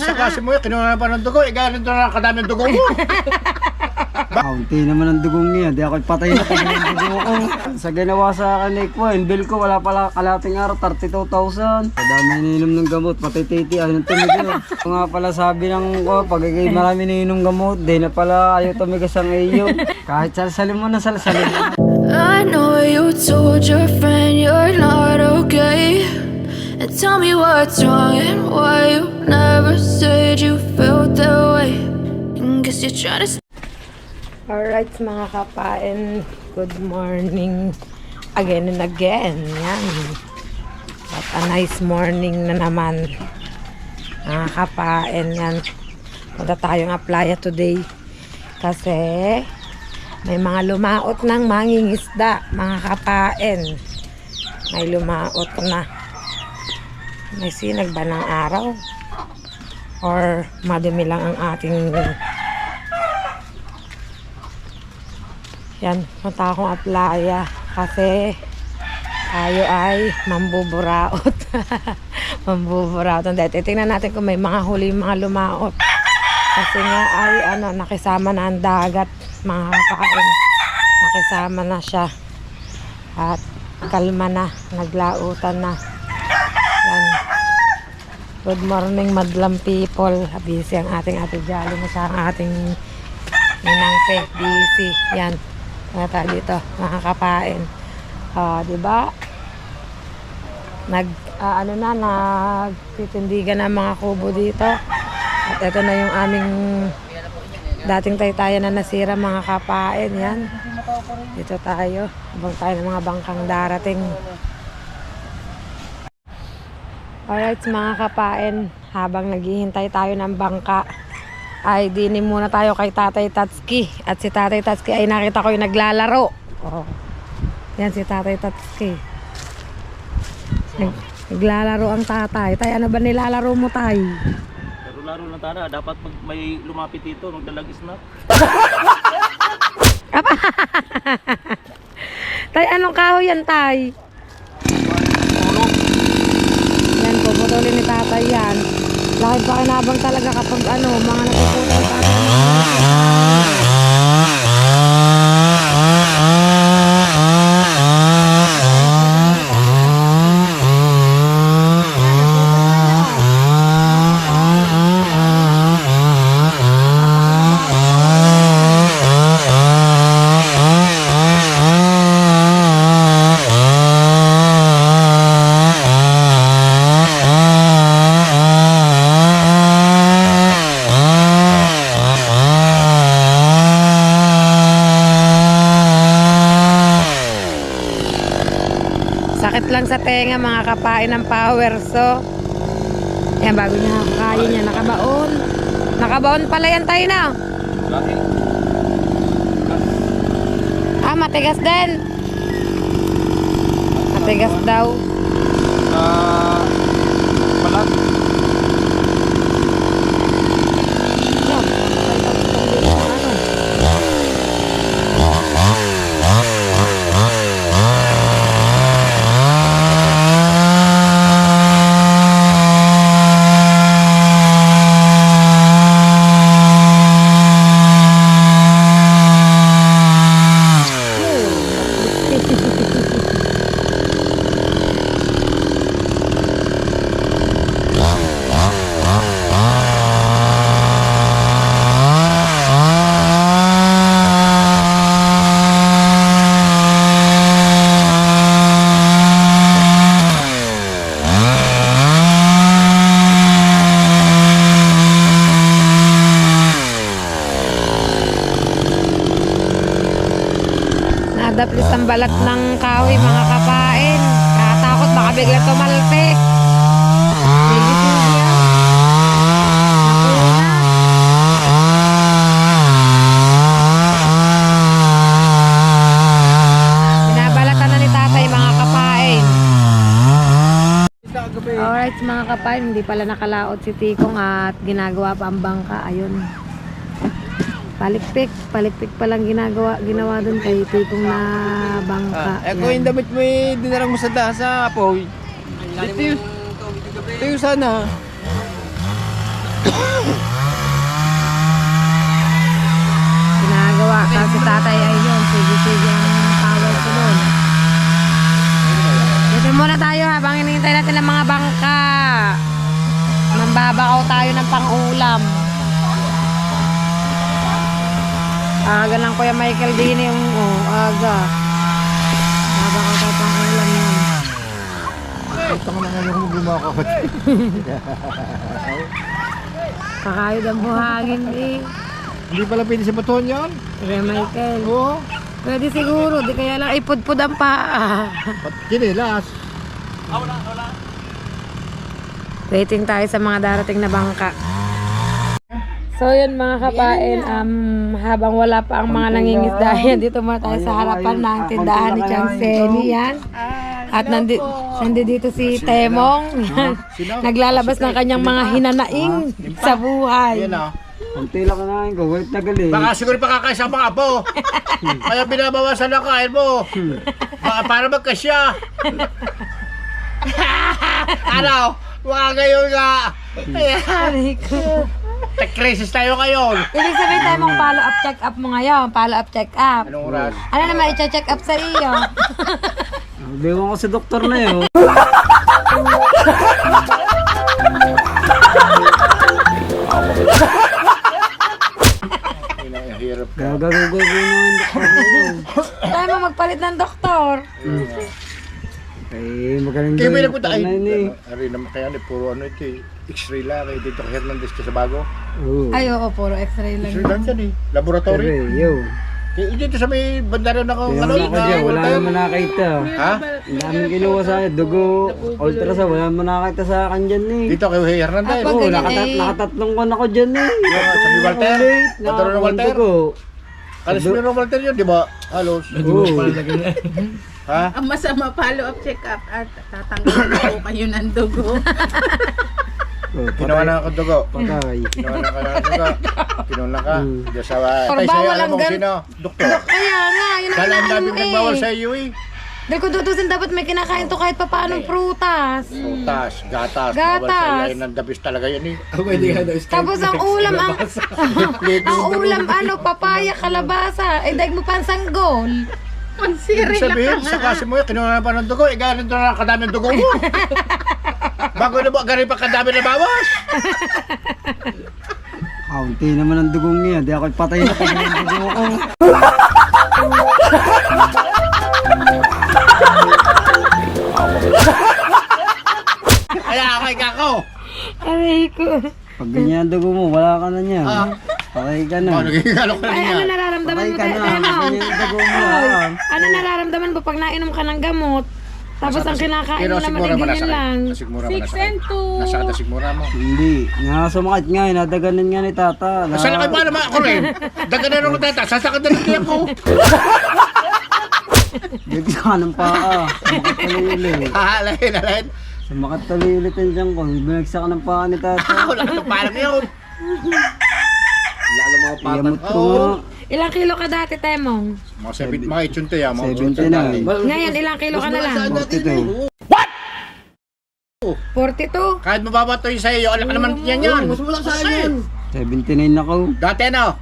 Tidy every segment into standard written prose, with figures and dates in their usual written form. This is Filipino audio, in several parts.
sa kasi mo, kinuha na pa ng dugo, ganito na kadami ng dugo mo. Kaunti naman ang dugong niya, di ako patay na pag yung dugo ko. Sa ginawa sa akin ni Kwan, bill ko wala pala kalating araw, 32,000. Dami ininom ng gamot, pati titi, ayaw nang tumigil. Nga pala sabi ng ko, pag marami ininom gamot, di na pala ayaw tumigas ang iyo. Kahit salsalin mo na salsalin mo. I know you told your friend you're not okay, and tell me what's wrong and why you never said you felt that way. And guess you're trying to. Alright mga kapain, good morning again and again. Yan. What a nice morning na naman. Mga kapain, yan. Punta tayong playa today. Kasi may mga lumaot ng mangingisda, mga kapain. May lumaot na. May sinag ba ng araw? Or madumi lang ang ating... Yan, punta akong playa kasi tayo ay mambuburaot. Mambuburaot. Titingnan natin kung may mga huli mga lumaot. Kasi nga ay nakisama na ang dagat, mga kapain. Nakisama na siya. At kalma na, naglautan na. Yan. Good morning madlang people. Busy ang ating Ate Jolly na sa ating Ninang Pe. Busy. Yan. Mga tayo dito, mga kapain. Diba? Nagtitindigan ng mga kubo dito. At ito na yung aming dating taytayan na nasira, mga kapain. Yan. Dito tayo. Habang tayo ng mga bangkang darating. Alright, mga kapain. Habang naghihintay tayo ng bangka, ay dinim muna tayo kay Tatay Tatski. At si Tatay Tatski ay nakita ko yung naglalaro. Oh. Yan si Tatay Tatski. Naglalaro ang tatay. Tay, ano ba nilalaro mo, tay? Laro-laro lang tara. Dapat may lumapit dito, magdalag snack. Tay, anong kahoy yan, tay? Yan, puputulin ni tatay yan. Lakad pa kinabang talaga kapag mga napuputol tatay. Sakit lang sa tenga, mga kapain ng power. So, yan, bago niya kakain niya, nakabaon. Nakabaon pala yan tayo na. Matigas din. Matigas daw. Balat. Nadaplis ang balat ng kahoy, mga kapain. Nakatakot baka bigla tumalsik. Binabalatan na ni tatay, mga kapain. Alright, mga kapain, hindi pala nakalaot si Tikong at ginagawa pa ang bangka. Ayun. Palikpik pa lang ginawa doon kay Tikong na bangka. Kung yung damit mo dinarang mo sa apoy. Ito yung sana. Ginagawa kasi tatay ay yun. Sige-sige ang power ko nun. Dito muna tayo habang hinihintay natin ang mga bangka. Mambabakaw tayo ng pang-ulam. Aga ng Kuya Michael din yung aga. Mambabakaw tayo pang-ulam yun. Ito ko na ngayon kung gumakot. Kakayod ang buhangin eh. Hindi pala pwede sa baton yan. Kuya Michael. Oo. Pwede siguro, di kaya lang ipudpud ang paa. Ba't kinilas? Waiting tayo sa mga darating na bangka. So yun mga kapain, habang wala pa ang mga nangingisdahan, dito muna tayo sa harapan ng tindahan ni Chang Seni yan. At nandito si Temong, yan. Naglalabas ng kanyang mga hinanaing sa buhay. Yan ah. Kunti lang kanain ko, wait na gali. Baka siguro pakakaisa pang apo. Kaya binabawasan ang kain mo. Baka para magkasya. Ano? Mga ngayon nga. Aray ko. Tag-crisis tayo ngayon. Ibig sabihin tayo mong follow-up check-up mo ngayon. Follow-up check-up. Anong oras? Ano naman i-check up sa iyo? Dewan ko si doktor na yun. Hirap ka. Gagagugay ko naman doktor na yun. Tayo mo magpalit ng doktor. Eh, magaling Kaya may daw yung nagpunta. doktor na yun eh. Ari naman kaya ni puro ano ito eh. X-ray lang kay Dr. Hernandez ka sa bago. Oo. Ay, oo, puro x-ray lang. X-ray lang yan eh. Laboratory. Pero yo. Kaya dito sa may bandara na kung Kaya ano. ako dyan, wala naman nakita. Ha? Ang daming kinuha sa akin, dugo, ultrasound, wala naman nakita sa akin dyan eh. Dito kay Hernandez. Pag Oo, ganyan eh. nakatatlong kon ako dyan eh. Sa may Walter? Walter na Walter? Dugo. Casimiro Walter yun, di ba? Halos. Oo. Ha? Ang masama follow-up check-up at tatanggalin po kayo ng dugo. Oh, Ginawa na ako dugo. Patay. Ginawa na ka ng dugo. Kinuna ka. Diyan sa... Or Tay, sa'yo, bawal alam ang mo kung gan- sino? Doktor. Kaya nga, yun ang Dahil ang inaano daming nagbawal sa eh. iyo eh. Dahil kung tutusin, dapat may kinakain to kahit pa paanong prutas. Putas, gatas, bawal Gatas. sa iyo. Ay, nandabis talaga yun eh. Tapos ang ulam, ang ulam, papaya, kalabasa. Eh, daig mo pa ang sanggol. Ibig sabihin, sa kasi mo yun, kinuha na pa ng dugo, ganito na kadami ng dugo mo. Bago na ba, ganito pa kadami na bawas. Kaunti naman ang dugong niya, di ako patay na pag yung dugo ko. Kaya ako ikako. Aray ko. Pag ganyan ang dugo mo, wala ka na niya. Patay ka na. Naging ano ka na Ay, niya. ano nararamdaman Patay mo ka tayo, na. Temong? Ganyan ang dugo mo. Ano nararamdaman mo pag nainom ka ng gamot? Tapos ang kinakain mo naman ay ganyan lang. Sigmura mo nasakit. Nasakit na sigmura mo. Hindi. Nga nga, nadaganan nga ni tata. Saan na kayo paano ako rin? Daga na rin ako tata, sasakit na rin ako. Dito ka ng paa. Sumakatalilit. Alahin. Sumakatalilit ang dyan ko. Binagsak ka ng paa ni tata. Wala nang parang yun. Lalo mga Iyamot ko Oo. nga. Ilang kilo ka dati, Temong? Mga itsunte yan. Mga 79. Ngayon, ilang kilo ka na lang? 42. 42. Kahit mababa to yung sa iyo, alam ka naman yan yan. Mas mula sa akin. 79 ako. Dati ano?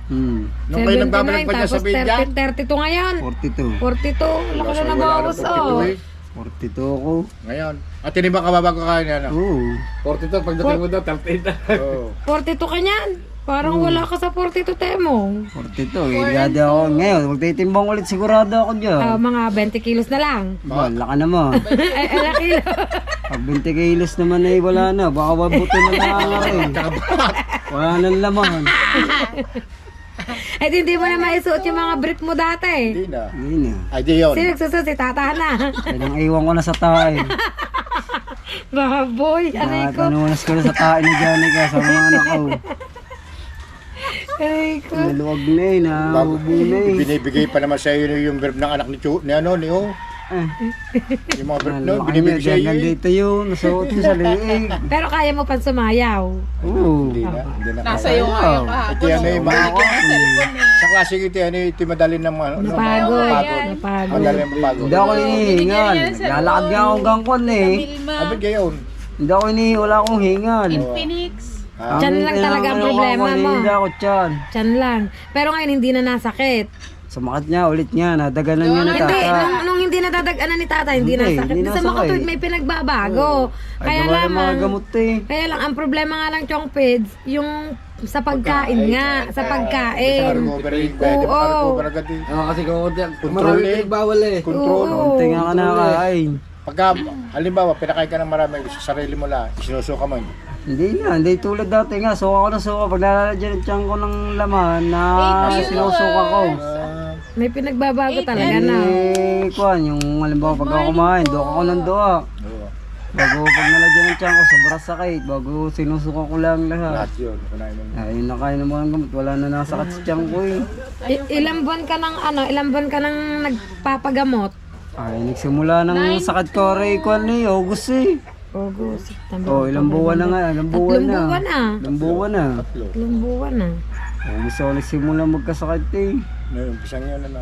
Nung kayo nagbabalik pa dyan sa 79, Bidya? tapos 32 ngayon. 42. 42. Laki na nabawas, oh. 42 ako. Ngayon. At hindi ba kababago kayo niya? Oo. 42 pagdating mo daw, 38. Oo. 42 ka niyan. Parang wala ka sa 42, Temong. 42. Ilada ako. Ngayon, magtitimbang ulit sigurado ako dyan. Mga 20 kilos na lang. Wala ka naman. Ay, ilang kilo? Pag 20 kilos naman ay wala na. Baka wabuto na lang eh. Wala nang laman. Eh, hindi mo na maisuot yung mga brief mo dati. Hindi na. Hindi na. Ay, di yun. Sino nagsusuot? Si Tata na. Kailang iwan ko na sa tae. Baboy, aray ko. Nakanunas ko na sa tae ni Janica sa mga anak ko. Aray ko. Naluwag na eh. Nahubo na eh. Binibigay pa naman sa iyo yung verb ng anak ni ano, ni O. Yung mga verb no, Naluwag binibigay sa iyo. Dito yun. Nasuot ko sa liig. Pero kaya mo pa sumayaw. Oo. Hindi na. Nasa iyo nga yung Ito yan eh, kahapon. sa klase ito yan eh, iti madali ng mga Napagod. Napagod. Napagod. Madali ng mapagod. Hindi ako hinihingal. Naglalakad nga akong gangkon eh. Abig gayon. Hindi ako hinihingal. Wala akong hingal. Phoenix. Tiyan lang talaga ang problema mo. Hindi ako tiyan. Tiyan lang. Pero ngayon hindi na nasakit. Sumakat niya, ulit niya, nadaganan niya na Hindi, tata. nung hindi nadadaganan ni tata, hindi nasakit. hindi Sa mga nasakit. katuwid may pinagbabago. Ay, Kaya gawa ng mga lang, gamot eh. kaya lang, ang problema nga lang, Chong Pids, yung sa pagkain nga, sa pagkain. Pwede Oo. makarecover agad eh. Kasi kung Control eh. bawal eh. Control. Kunti nga ka nakakain. Pagka, halimbawa, pinakain ka ng marami, sa sarili mo lang, sinusuka mo. Hindi tulad dati nga, suka ko na suka. Pag nalalagyan ng tiyan ko ng laman na sinusuka ko. May pinagbabago talaga na. Kuhan, yung halimbawa pag ako kumain, doka ko ng doka. Bago pag nalagyan ng tiyan ko, sobrang sakit. Bago sinusuka ko lang lahat. Lahat yun. Kunain mo. Ayun na kain ng mga gamot, wala na nasakit sa tiyan ko eh. Ilang buwan ka ng ilang buwan ka nang nagpapagamot? Ay, nagsimula ng sakit ko rin kuhan eh, August eh. August, September. Oh, ilang buwan na nga, ilang buwan na. Tatlong buwan na. Ilang buwan na. Ilang buwan na. August ako nagsimula magkasakit eh. Ngayon, pisang yun, ano.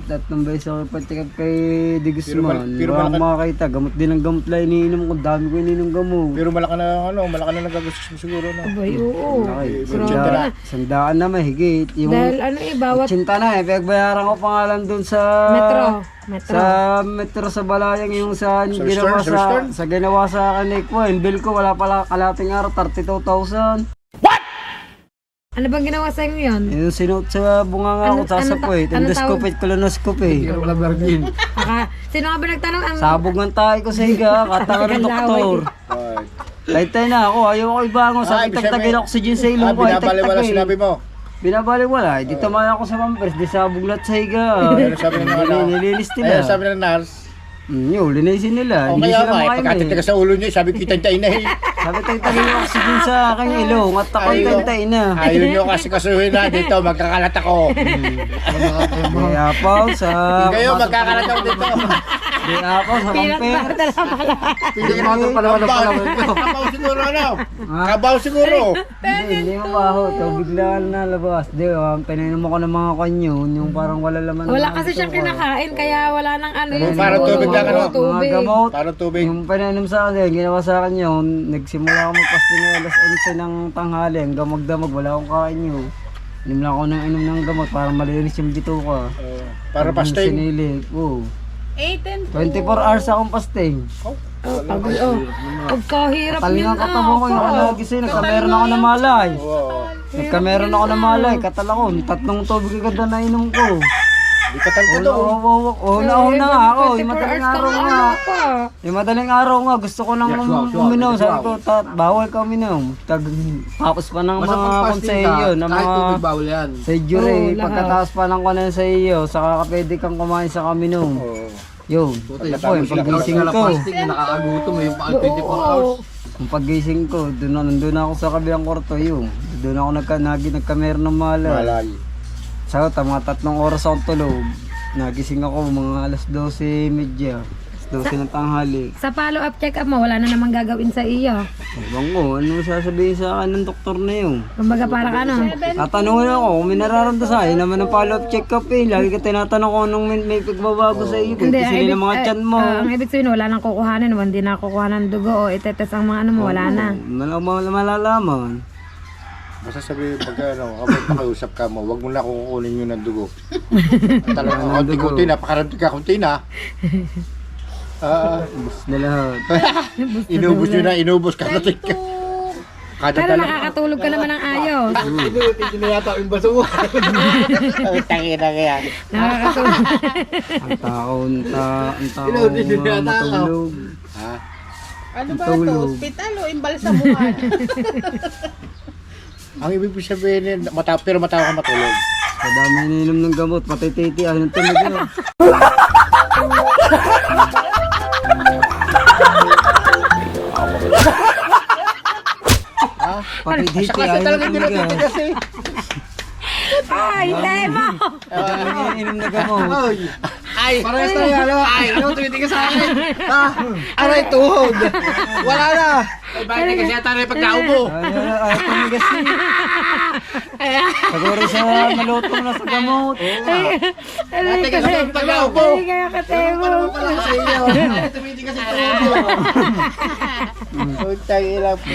Tatlong beses ako patikap kay De Guzman. Pero Wala akong malaki- makakita. Gamot din ang gamot lang iniinom ko. Dami ko iniinom gamot. Pero malaki na, malaki na nagagastos mo siguro, no? Abay, oo. Laki. Grabe na. Sandaan na mahigit. Yung Dahil bawat tsinta na eh. Pagbayaran ko pangalan dun sa... metro. Sa metro sa Balayang yung sa ginawa Western, sa Western? sa ginawa sa akin eh. Yung bill ko wala pala kalating araw 32,000. Ano bang ginawa sa inyo yun? Yung sinuot sa bunganga ko sa puwet. Endoscopy, colonoscopy. Sino nga ba nagtanong? Ang Sabog ng tayo ko sa higa, katangan ng doktor. Ay. Tay na ako, ayaw ako ibangon. Sabi ibig tagtagin sabihin- oxygen sa ilong ko. Ay binabaliwala tagtagin. sinabi mo. Binabaliwala. Di tama ako sa pampers. Di sabog lahat sa higa. Ano sabi ng mga Nilinis Ayun, nila. sabi ng nurse. Yun, linisin nila. O Hindi kaya sila nga, makain pagkatagtag eh. ka sa ulo niya, sabi ko tantay na eh. Sabi tagtagin yung oxygen sa aking ilong. At ako'y Ayaw. tantay na. Ayaw nyo kasi kasuhin na dito, magkakalat ako. Kaya pa sa... Kayo, magkakalat ako dito. Kaya pa sa pampers. Hindi ka natin pala Kabaw siguro, ano? Kabaw siguro. Hindi mabaho. Tubig lang na labas. Di ba, pinainom ako ng mga kanyon. Yung parang wala laman. wala kasi siyang kinakain, kaya wala nang ano yun. Parang siguro. tubig lang, ano? Mga Tubig. gamot. Parang tubig. Yung pinainom sa akin, ginawa sa akin yun, nagsimula ako magpasti ng alas 11 ng tanghali, hanggang magdamag, wala akong kain yun. Inom lang ako ng inom ng gamot para malinis yung bito ko. Para pasting. Sinilip, oo. 18 24 hours akong pasting. Pagod, Pagkahirap Talingan yun, katabo ko, yung nagising, nagkameron ako ng malay. Nagkameron ako ng malay, katal ako, 3 tubig agad na nainom ko. Di katal ka doon. Una nga ako, yung 24 madaling hours araw kang nga. ano ka. Yung madaling araw nga, gusto ko nang uminom. Sabi ko, bawal ka uminom. Tapos pa ng mga konseyo, ng mga bawal yan. sa jury, Oo, lahat. pagkatapos pa ng kanan sa iyo, saka ka pwede kang kumain sa kaminom. Yun, po, yung paggising ko. Plastic na nakakagutom yung 24 hours. Yung paggising ko, nandun ako sa kabilang kwarto, yun. Doon ako nagkameron ng malay. Malay. Sa mga 3 oras akong tulog. Nagising ako mga alas 12:30. Alas 12 ng tanghali. Sa follow-up check-up mo, wala na namang gagawin sa iyo. Ewan ko, ano sasabihin sa akin ng doktor na yun? Kumbaga parang ano, Tatanungin ako kung may nararamdaman sa akin naman ng follow-up check-up eh. Lagi ka tinatanong ko anong may pagbabago sa iyo. hindi, Kasi nila mga tiyan mo. ang ibig sabihin, wala nang kukuhanin, hindi na kukuha ng dugo o itetest ang mga ano mo, wala na. Malalaman. Basta sabi, pag kapag pakiusap ka mo, wag mo na kukunin yun ng dugo. Talagang konti-kunti na, pakaramti ka kunti na. Bus na lahat. Inubos nyo na, inubos ka. Kada Pero nakakatulog ka naman ng ayos. Hindi na yata yung baso mo. Tangina kaya. Nakakatulog. Ang tao matulog. Ha? Ano ba ito? Hospital o imbalsamuhan? Ang ibig sabihin, pero matawa ka matulog. Sa dami ininom ng gamot, pati titi, ano tulog yun. Pati titi, Saka ayaw talaga ng hindi tulog natin kasi. Ay, tayo mo! ininom na gamot. Ay! Parehas tayo, ano? Ay, ano, tumitig ka sa akin. Aray, tuhod. Wala na. Ay, bakit kasi ata rin pagkaubo? Ayaw tumigas eh. Siguro siya malutong na sa gamot. Dati kasi yung pagkaubo. Ay, kaya katemo. Sa iyo. Tumitig kasi tuhod. Putang ina po.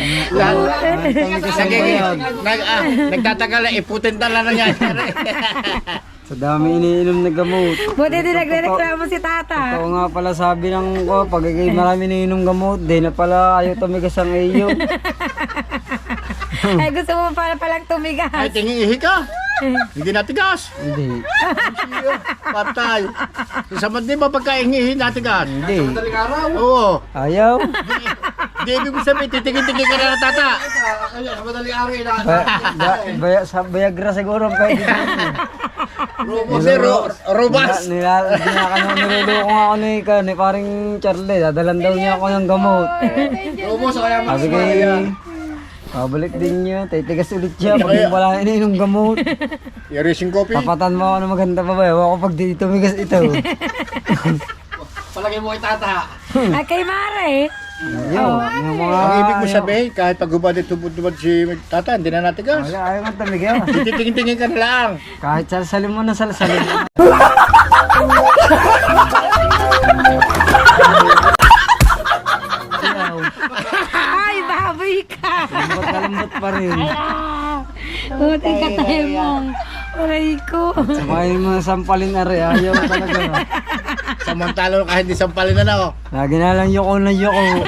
Nagtatagal na, iputin tala na nangyayari. Sa dami iniinom na gamot. Buti din nagre-reklamo si tata. Ito nga pala sabi ng ko, pag marami iniinom gamot, di na pala ayaw tumigas ang iyo. Ay, gusto mo palang tumigas. Ay, tingin ihi ka. Hindi natigas. Hindi. Patay. Sa di ba pagkaingihin natigas? Hindi. Oo. Ayaw. Di ibig mo sabihin, titigin-tigin ka na ng tata. Madaling araw na. Sa Viagra siguro pwede. Kasi robas. Niluloko nga ako ni paring Charlie. Dadalan daw niya ako ng gamot. Robos, kaya Sabi kay, pabalik din niya. Titigas ulit siya pag wala ininom gamot. Irising coffee. Papatan mo ako na maganda pa ba? Ewan ko pag di tumigas ito. palagay mo kay tata. Ay, kay Mare. Yung mga... Ang ibig mo sabihin, kahit pag hubad at tubod-tubod si tata, hindi na natigas. Wala, ayaw mo tumigas. Titingin-tingin ka na lang. Kahit salsalin mo na salsalin mo. Ay, baboy ka. Lambot na lambot pa rin. Buti ka tayo mong. Aray ko. Samayin mo sampalin na rin. Ayaw mo talaga. Samantalo kahit di sampalin na na, oh. Lagi na lang yoko na yoko.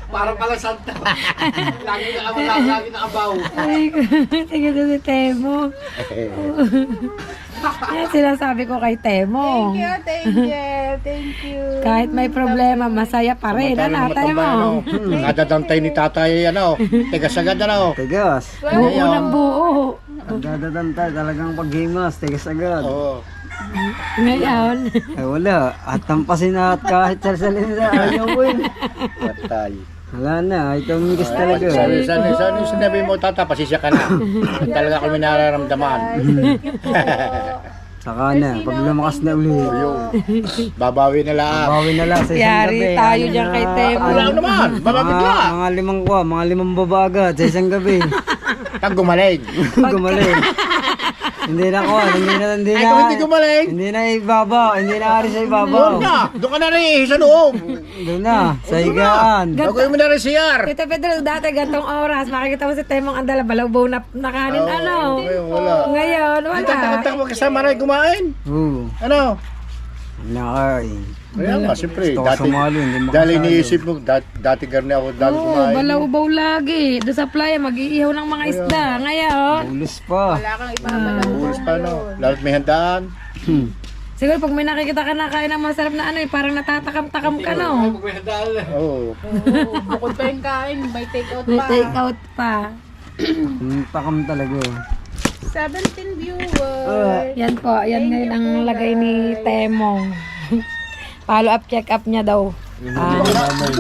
Parang pala santa. Lagi na abaw. Aray ko. Sige na si Temo. Yan sinasabi ko kay Temo. Thank you. Kahit may problema, masaya pa rin. Ano, Temo? Nadadantay ni tatay, ano, tigas agad, ano. Tigas. Buo ng buo. Pagdadadantay talagang paghimas. Tigas agad. Oo. Ngayon. Eh wala. At tampasin na at kahit salsalin na. Ayaw mo yun. Patay. Wala na. Ay tumigas talaga. Saan sinabi mo, tata, pasisya ka na. Talaga kami nararamdaman. Saka na. Pag lumakas na ulit. Babawi na lang. Bawi na lang sa isang Yari gabi. tayo Ano dyan na- kay Temo. Wala naman, bababigla. Mga limang babaga sa isang gabi. Pag gumaling. Gumaling. Hindi na ko, hindi Ay, na. kung hindi gumaling, Hindi na ibabaw, hindi na ari sa doon ibabaw. na. Doon ka na rin sa loob. Doon na, sa higaan. Gagawin mo na rin CR. Tito Pedro, dati gantong oras, makikita mo si Temong ang dala, balaw-baw na kanin, ano? Ngayon, wala. Ngayon, wala. Tatakot mo kasama rin kumain. Oo, Ano? nakain. Kaya nga, siyempre. Gusto ko sumali, hindi makasali. Dahil iniisip mo, dati garni ako dahil Oo, kumain. balaw-baw lagi. Doon sa playa, mag-iihaw ng mga isda. Ngayon, Ulos pa. Wala kang ibabalaw. Ulos pa, no? Lalo't may handaan. siguro pag may nakikita ka na kain ng masarap na ano, parang natatakam-takam ka, no? Oo. Bukod pa yung kain, may take out May pa. take out pa. Takam talaga. 17 viewers. Yan po, yan ngayon ang lagay ni Temong. Follow up, check up niya daw.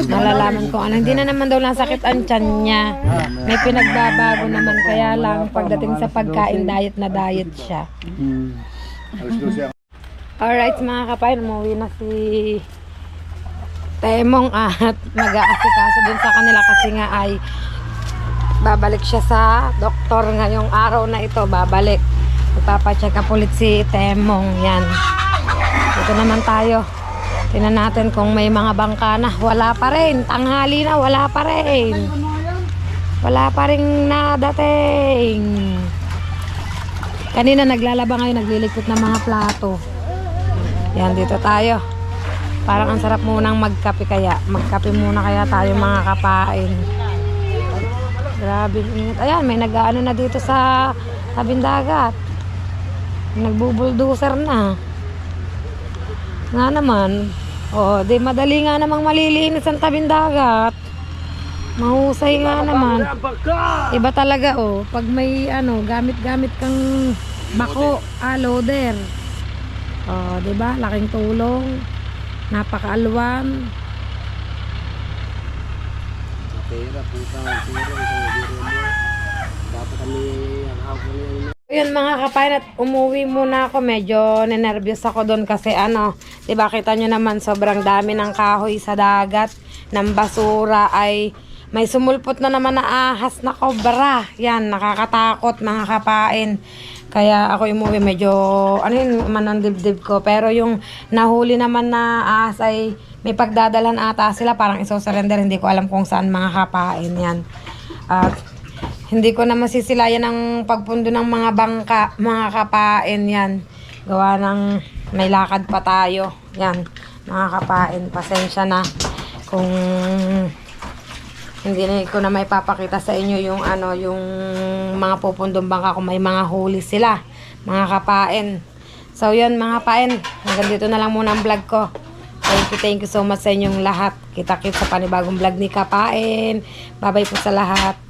Malalaman ko ano. Hindi na naman daw nasakit ang tiyan niya. May pinagbabago naman. Kaya lang pagdating sa pagkain, diet na diet siya. Alright mga kapain, umuwi na si Temong at mag-aasikaso din sa kanila kasi nga ay babalik siya sa doktor ngayong araw na ito. Babalik. Magpapacheck up ulit si Temong. Yan. Dito naman tayo. Tingnan natin kung may mga bangka na. Wala pa rin. Tanghali na, wala pa rin. Wala pa rin nadating. Kanina naglalaba ngayon, naglilikot ng mga plato. Yan, dito tayo. Parang ang sarap munang magkape kaya. Magkape muna kaya tayo mga kapain. Grabe init. Ayan, may nag-ano na dito sa tabing dagat. Nagbubuldoser na. Nga naman. O, di madali nga namang malilinis ang tabing dagat. Mahusay nga naman. Iba talaga oh. Pag may ano, gamit-gamit kang bako, loader. O, di ba? Laking tulong. Napakaalwan. Yun mga kapain, at umuwi muna ako. Medyo nenervyos ako doon kasi ano, diba kita nyo naman sobrang dami ng kahoy sa dagat, ng basura ay may sumulpot na naman na ahas na kobra. Yan, nakakatakot mga kapain. Kaya ako umuwi medyo, manang dibdib ko. Pero yung nahuli naman na ahas ay may pagdadalan ata sila. Parang iso-surrender. Hindi ko alam kung saan mga kapain yan. At hindi ko na masisilayan ang pagpundo ng mga bangka, mga kapain yan. Gawa ng may lakad pa tayo. Yan, mga kapain. Pasensya na kung hindi na ko na may papakita sa inyo yung yung mga pupundong bangka kung may mga huli sila, mga kapain. So yun mga kapain, hanggang dito na lang muna ang vlog ko. Thank you so much sa inyong lahat. Kita-kits sa panibagong vlog ni Kapain. Bye-bye po sa lahat.